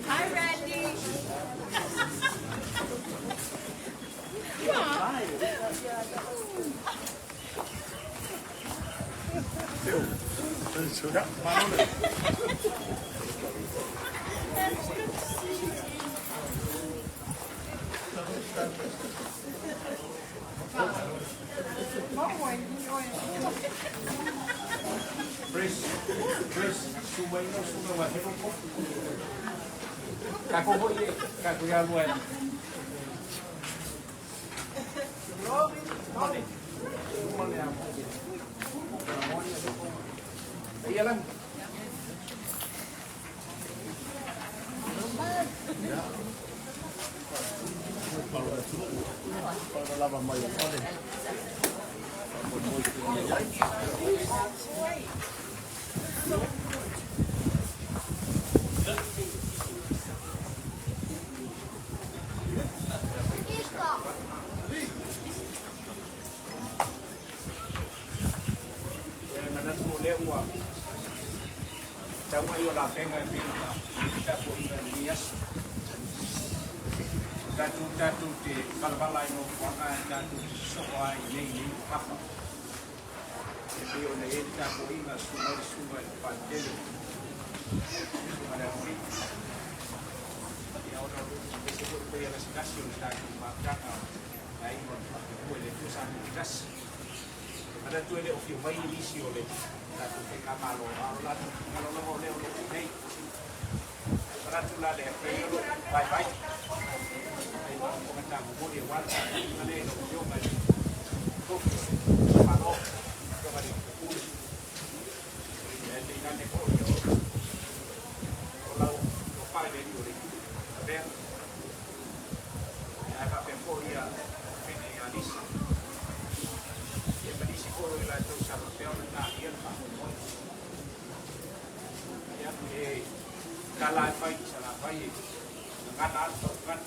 Hi, Randy. Chris, sumay wahai ko. Kako ho ye, kako ya luai. Mane. Mane apa? Iya lang. Kalau lama mai ada. Jangan ayo lah pengen kita punya niat. Jatuh di balai no warna jatuh semua ini apa? Jadi oleh kita punya sungai panjang. Ada ini. Ya orang disebut realisasi sudah dimakan. Lain boleh tu sangat jelas. Ada tu ada okey bayi isi oleh satu kapal orang kalau lo boleh oleh ada tu lah deh baik komentar buku dia warna ada yang jauh lagi tu kalau coba di buku jadi nanti kalau lupa dia di oleh ada apa tempo dia ini alis dia berdisi kalau dia tu sama dia nak dia ya kalau salah baik dengan atau kan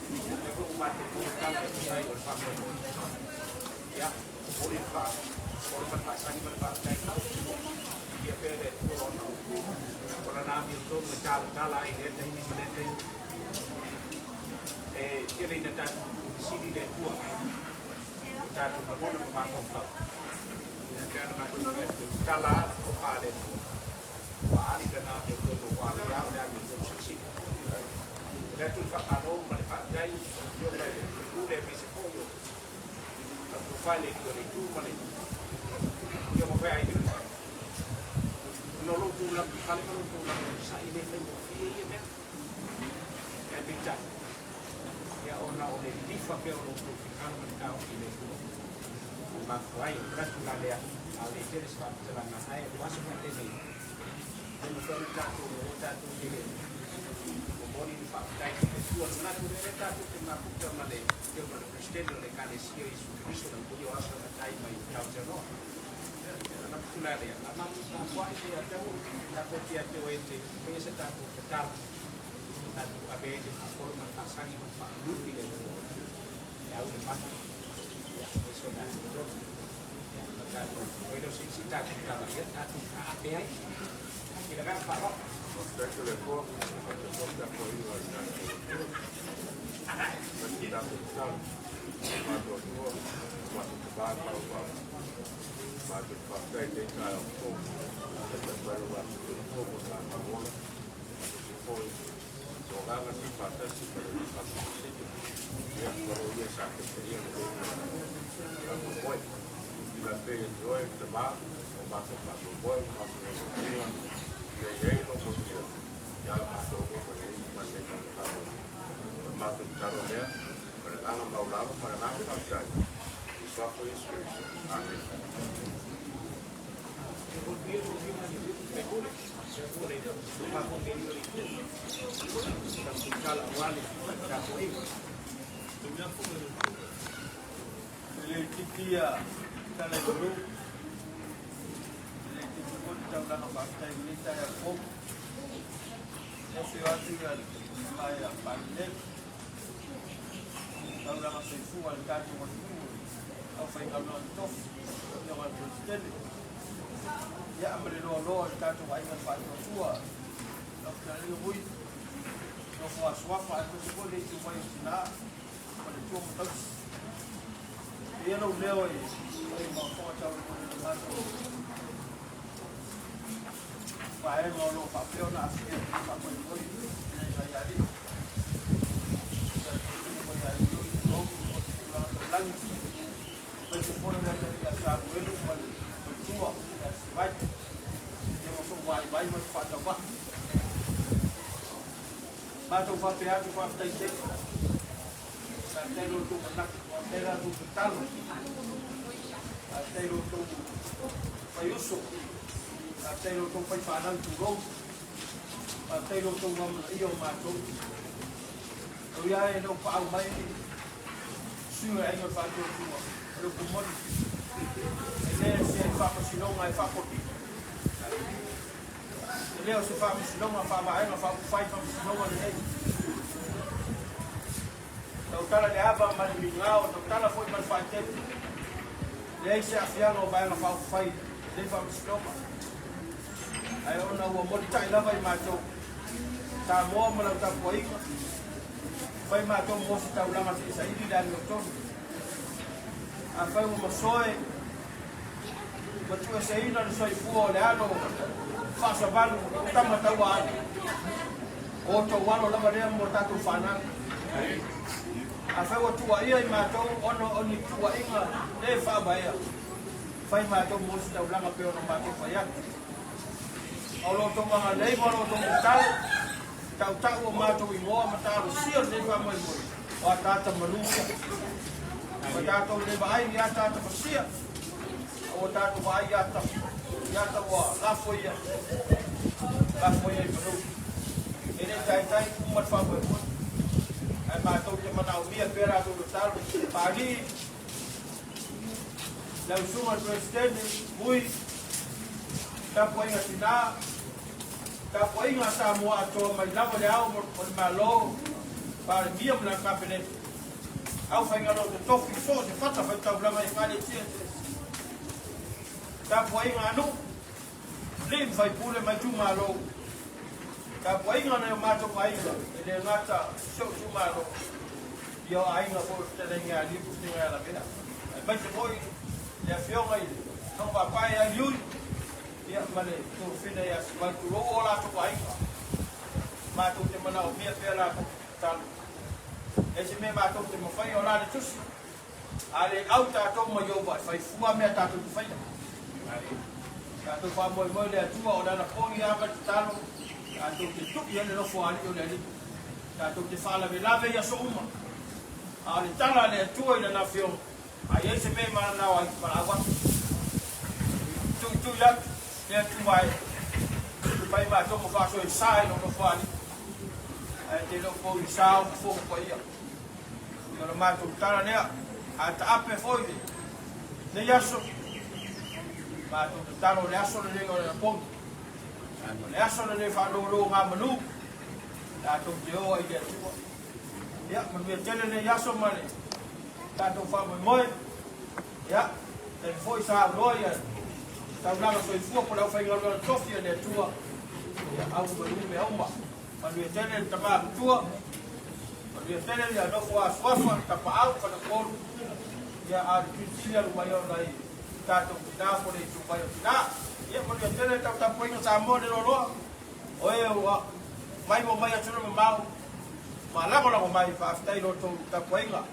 itu umat itu kan saya bersama ya boleh pak berpasangan berpakai dia pilih orang ambil tu mencari ini menentu jadi nanti sini dia buat dan berbuat bermakam tak dan macam kalau kepada hari dan hari itu hari yang ada itu sih dan tu kalau mereka jadi dia boleh bisa koyo atau file itu mana dia mau bayar itu nolong tulang kali nolong tulang saya ini ini ya kan bicara ya orang oleh di fakir untuk kan mereka ini makai berarti ada alih jadi sebab jalan saya masuk nanti ini dan jatuh ini kemudian dipakai kesuatu nanti mereka tu kena bukan mana dia berpresiden oleh kanisia isu isu dan punya orang sudah tahu mai tahu jono anak sudah dia anak apa ini ada dapat dia tu itu biasa tak betul dan apa itu kalau mereka sangat berpakaian dia ya udah pasti sudah itu kita lihat satu apa ya kita kan Pak Dia kalau dulu itu pun jangan pakai kita yang pun sesuatu yang saya pandai tau langa se fua le katu mo fu au fai ka no tof yo ma presidente ya amre lo le katu ai ma fa no fua no ka le bui no fua swafa ko se ko le ti mai sina ko le tu mo tau ia no leo ai ma ko tau le mato vai no lo papel na fia pa ko ni ni ya ya di se pone na que essa ele uma tua vai eu sou vai mas falta vá mas o papel que vai estar cheio até no tu na até no tu talo até no tu vai uso até no tu vai falar tu go até no tu vamos io mato eu ia no pau mais sua aí eu faço tua eu como ele se faz se não vai fazer por ele se faz se não vai fazer não faz se não vai então cara de aba mas minhao então cara foi para fazer ele se afia não vai não faz ele faz se não aí eu não vou modificar lá vai matar tá bom mas não tá foi vai matar o moço tá lá mas isso aí dá no todo a fai uma soe mas tu esse aí não só fua olhando faça valo tá matando a outro valo lá vai botar tu fana a fai o tua aí matou ono tua inga e fa baia fai matou moço tá lá mas não matou faia ao lo toma a lei valo toma tal o matou e moa matar o cio de vai mais o atata maluca Wata to le vai ya ta to sia. O ta to vai ya ta wa la foi ya. La foi ya pro. Ele tai uma fa foi. Ai ma to te mana o mia pera do tal pagi. La suma presidente muy ta foi na sina. Ta foi na ta mo a to mai la mo le au mo malo. Para mia na capelete. Au fai ngalo te tofi so te fata fai tau blama i kare tia ta puai nganu lim fai pule mai tu malo ta puai ngana mato mai ele ngata so tu malo yo ai nga po te lenga li pu te ngala bela mai te poi le fio mai no papai ya yui ya male tu fina ya mai tu lo ola tu ai mato te mana o mia pela tal esse me matou te mo fai ora le tusi ale auta to mo yo ba fai fua me ta tu fai ale ta to fa mo le tua ora na poni aba talo ta to te tu ye le fo ali o le ta to te fala me lave ya so uma ale tala le tua ina na fio ai esse me ma na wa para agua tu ya le tu vai ma to mo fa so sai no fo ali te lo fo sao fo ko ia no ma tu tala ne a ta ape foi ne yaso ma tu tala le aso le ngo le pon le aso le fa lo nga manu ta tu te o ai tu ya mo me tele ne yaso male ta tu fa mo ya te foi sa roia ta una so fu por la fa ngo tofia ne tua ya au mo me au quando eu tenho ele também tua quando eu tenho ele não foi a sua tá para algo para coro e a arquitetura do maior daí tá to dá por isso vai dá e quando eu tenho ele tá põe os amor de lolo oi vai mo vai aturar mal malago la mai fa aftai lo to tá põe lá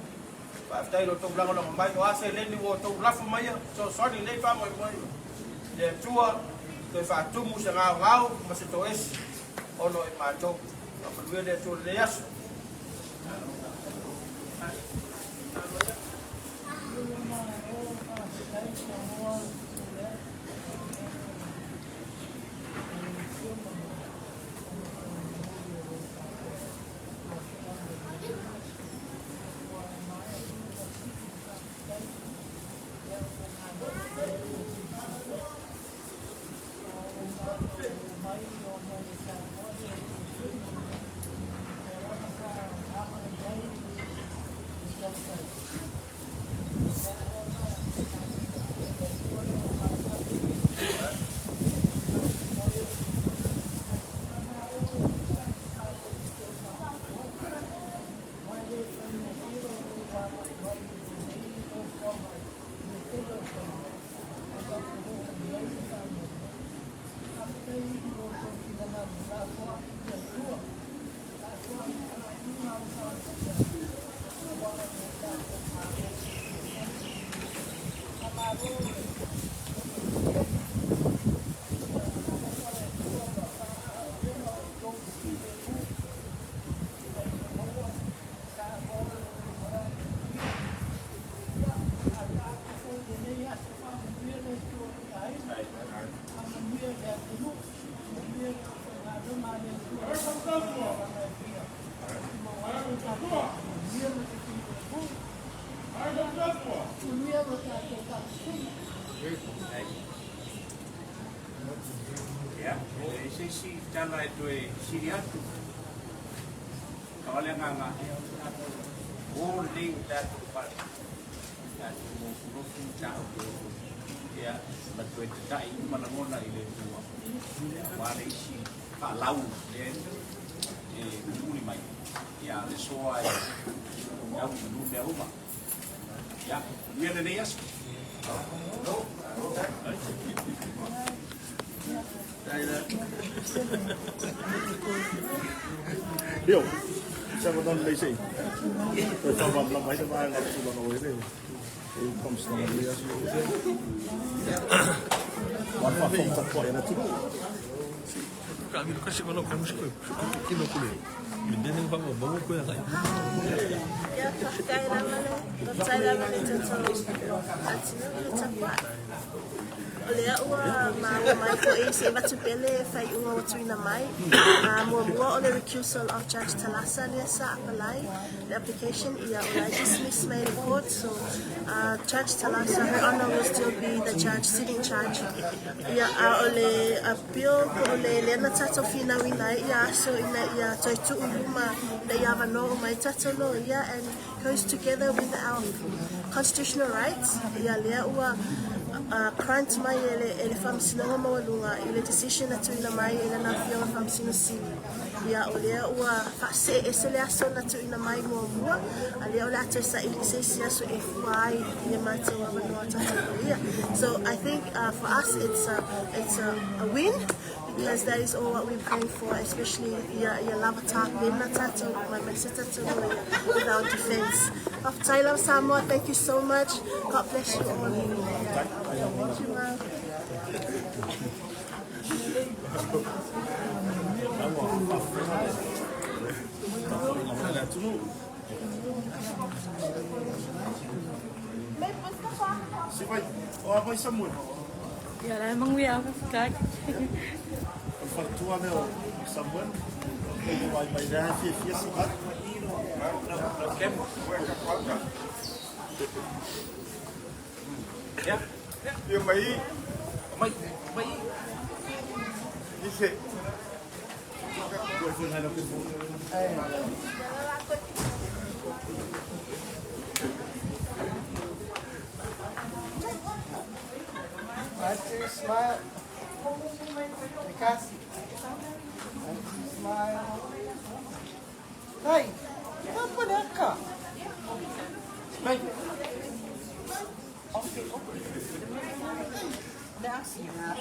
fa aftai lo to blago la mai o ase le ni o to rafu mai so sorry le fa mo le tua te fa tu mu se ngau mas to es ono e matou a perder tu le yaso si tala itu siriatu. Kalau yang nganga, boleh datu pada datu mau tahu ya betul tak ini mana mana ini semua. Mari si kalau dan dulu mai ya sesuai yang dulu dia rumah ya dia ada dia Hiểu xem con lấy gì tôi cho vào làm máy cho ai làm sự bằng nồi này không sao mà lấy quán phá không chặt quậy là chút kami kasi ko lang kami ko kinukuli hindi nang pagbabago ko yan ya kaya naman ito at sinunod Olea ua mai ko se batupele fai ua watuina mai mua ole recusal of Judge Talasa lia sa apalai the application ia olai dismiss made in court so Judge Talasa her honor will still be the judge sitting charge ia ole appeal ko ole lena tato fina wina ia so ina ia toitu uluma le ia vano mai tato no ia and goes together with our constitutional rights ia lea ua grant mai ele famsina mawalunga ele decision na tuina mai ele na fiona famsina si ia olea ua fase esele aso na tuina mai mo mua ale ola to sa se sia so e fuai ia mate wa no ia so I think for us it's a win because that is all what we're praying for, especially your love attack, my message with our defense. Of Thailand, Samoa, thank you so much. God bless you all. Thank you, ma'am. Ya lah, emang dia apa kak? Faktua meu Samuel ele vai dar fia sabat ya dia mai ini gue pun ada pun Smile. Kasih. Smile. Hai, apa dah kak? Hai. Okey. Dah siap.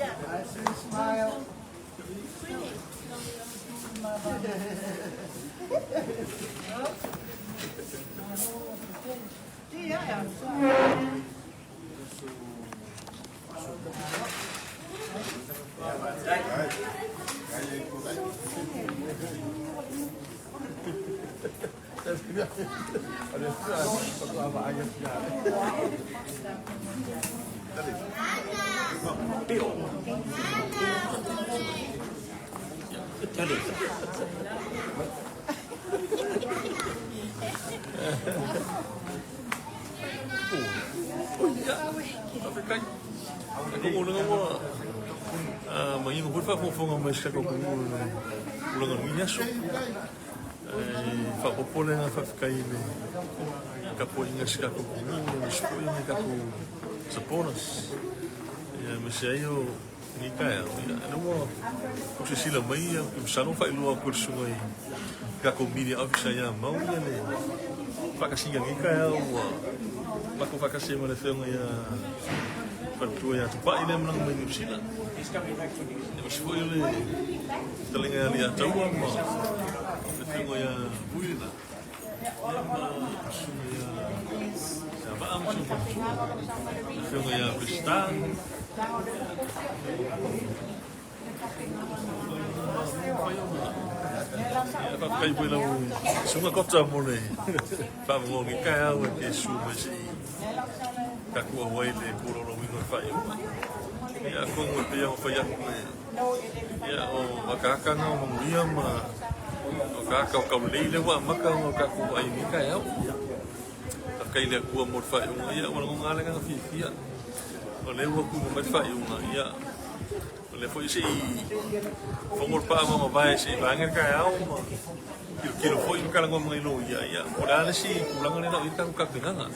Ya. Smile. Iya ya. Ako ulang mo maging hulpa kung mas ka ko ulang ang inyaso fakopole na fakkaile kapo ingas ka ko mas po yung ka ko sa ponas ya masayo ni kaya ano mo kung sila may yung salong fa ilo ako sungay ka ko media officer ya mau ele pakasigang ikaya Paku fakasi mo na film ya patuya tupa ile menang main sila. Mas foi ele telinga lihat tahu apa. Film ya buila. Ya sama am cuma. Film ya Bistan. Ya pakai bola semua kota mulai. Pamu ngi kaya wa ke sumasi. Kaku awai le puro lo wingo fai. Ya ko mo pe yang fai ya o makaka na mo ngia ma. O kaka o kaulile wa maka o kaku ai ngi kaya. Kai le ku mo fai ya wa ngala nga fi. o le ua kuno mai whai unga ia. O le foi si whongor paa mama vai si vangar kai au ma. Kilo foi kalango mga ilo ia. O le ale si kulanga le nao ika kuka pinganga.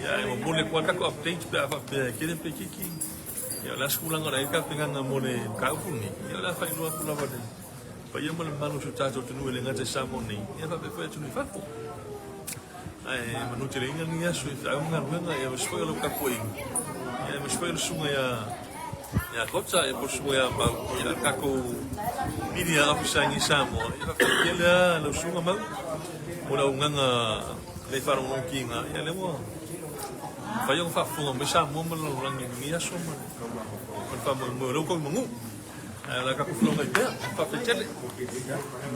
Ia e mo le kuata ko update pe afa pe kere pe kiki. Ia la kulanga le ika pinganga mo le kaupuni. Ia la whai lua kula wade. Pa ia mo le manu su tato tunu le ngate sa mo ni. Ia fa pe foi tunu fafo. Ai manu te ringa ni asu i au nga ruenga ia mo sfoilo kapoing. Ia mo sfoilo sunga ia kota e po sunga ia mau ia kako media officer ni Samo. Ia fa kele lo sunga mau. Mo la unganga le faro no kinga ia le mo. Fa yo fa fu mo Samo mo lo rangi ni asu mo. Ko fa mo lo ko mo. La kako flonga ia fa fetele.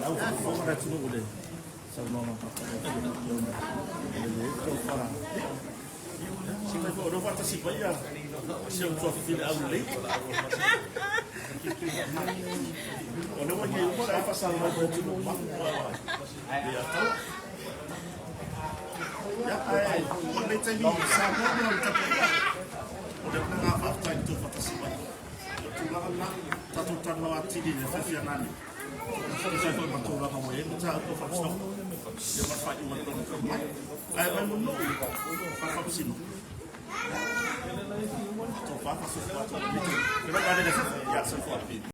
Au fo na tunu ule. Sa no no. Si mai fo ro fata si vai ya. Si un tuo file au le. Ono mo ni mo fa sa mo ko tunu ma. Ya ta. Ya ai, mo le tani sa mo no ta pa. O de na fa ta tu fata si vai. Tu la na ta tu ta no ati di fa fi anani. Saya tu macam orang kamu yang macam tu faktor. Dia macam itu macam tu. Ayah menunggu. Faktor sini. Tu faktor sesuatu. Kenapa ada dah? Ya sesuatu.